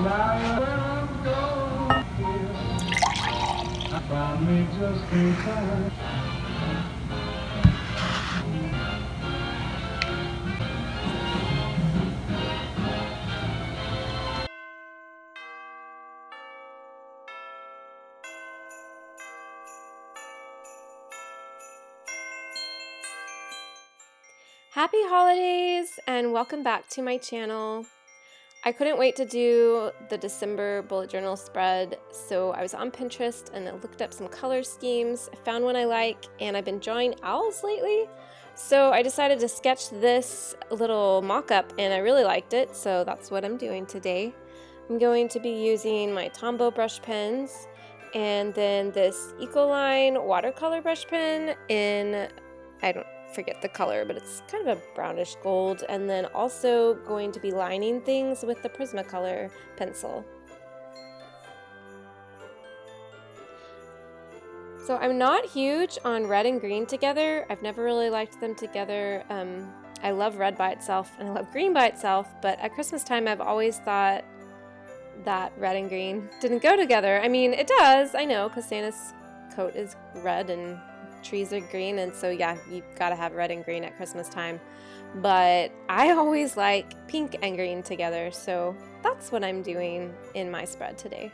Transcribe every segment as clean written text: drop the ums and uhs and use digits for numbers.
Happy holidays and welcome back to my channel. I couldn't wait to do the December bullet journal spread, so I was on Pinterest and I looked up some color schemes. I found one I like, and I've been drawing owls lately, so I decided to sketch this little mock-up and I really liked it, so that's what I'm doing today. I'm going to be using my Tombow brush pens and then this Ecoline watercolor brush pen in, I don't forget the color, but it's kind of a brownish gold, and then also going to be lining things with the Prismacolor pencil. So I'm not huge on red and green together. I've never really liked them together. I love red by itself and I love green by itself, but at Christmas time I've always thought that red and green didn't go together. I mean, it does, I know, because Santa's coat is red and trees are green, and so yeah, you've got to have red and green at Christmas time, but I always like pink and green together, so that's what I'm doing in my spread today.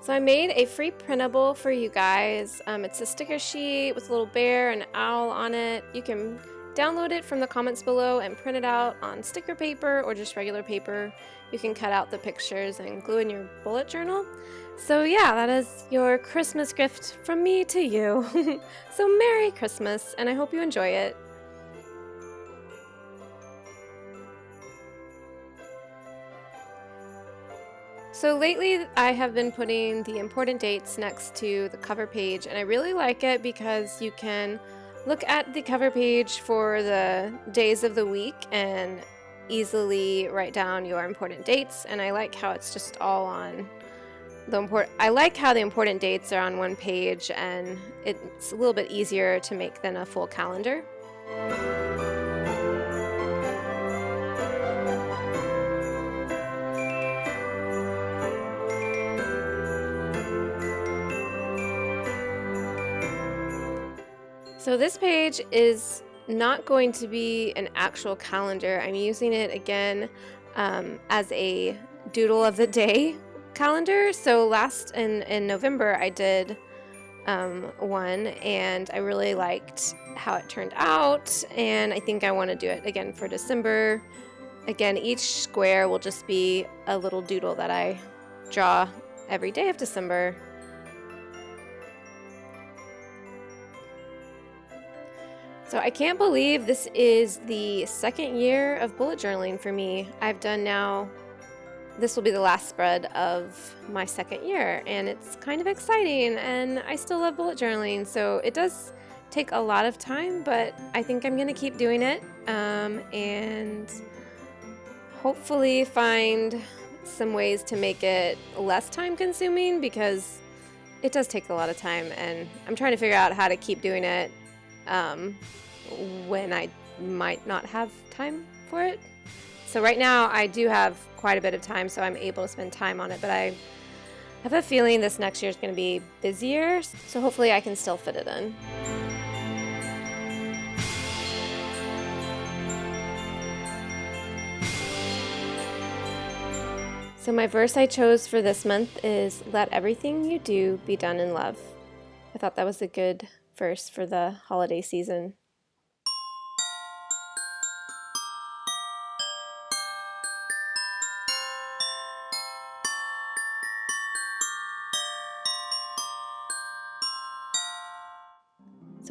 So I made a free printable for you guys. It's a sticker sheet with a little bear and an owl on it. You can download it from the comments below and print it out on sticker paper or just regular paper. You can cut out the pictures and glue in your bullet journal. So yeah, that is your Christmas gift from me to you. So Merry Christmas, and I hope you enjoy it. So lately I have been putting the important dates next to the cover page, and I really like it because you can look at the cover page for the days of the week and easily write down your important dates, and I like how it's just all on I like how the important dates are on one page, and it's a little bit easier to make than a full calendar. So this page is not going to be an actual calendar. I'm using it again as a doodle of the day calendar. So last in November I did one, and I really liked how it turned out, and I think I want to do it again for December. Again, each square will just be a little doodle that I draw every day of December. So I can't believe this is the second year of bullet journaling for me. I've done now, this will be the last spread of my second year, and it's kind of exciting, and I still love bullet journaling. So it does take a lot of time, but I think I'm gonna keep doing it and hopefully find some ways to make it less time consuming, because it does take a lot of time, and I'm trying to figure out how to keep doing it when I might not have time for it. So right now I do have quite a bit of time, so I'm able to spend time on it, but I have a feeling this next year is going to be busier, so hopefully I can still fit it in. So my verse I chose for this month is, "Let everything you do be done in love." I thought that was a good verse for the holiday season.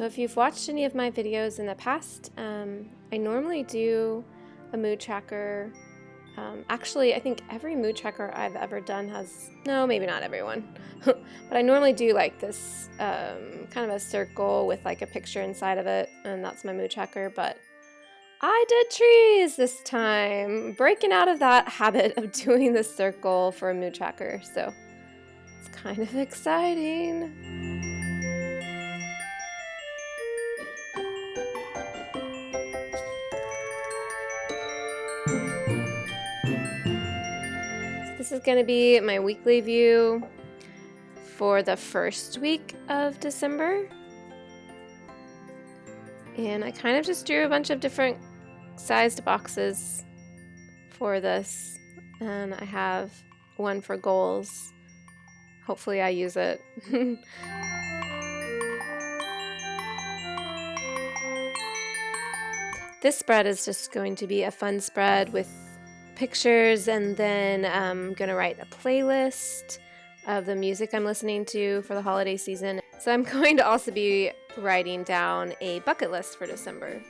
So if you've watched any of my videos in the past, I normally do a mood tracker. Actually, I think every mood tracker I've ever done has, no, maybe not everyone, but I normally do like this kind of a circle with like a picture inside of it, and that's my mood tracker. But I did trees this time, breaking out of that habit of doing the circle for a mood tracker, so it's kind of exciting. This is going to be my weekly view for the first week of December. And I kind of just drew a bunch of different sized boxes for this. And I have one for goals. Hopefully I use it. This spread is just going to be a fun spread with pictures, and then I'm gonna write a playlist of the music I'm listening to for the holiday season. So I'm going to also be writing down a bucket list for December.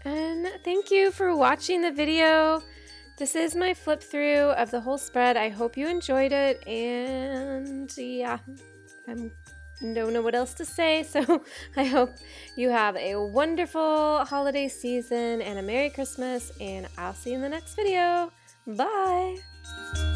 And thank you for watching the video. This is my flip through of the whole spread. I hope you enjoyed it, and yeah, I don't know what else to say, so I hope you have a wonderful holiday season and a Merry Christmas, and I'll see you in the next video. Bye!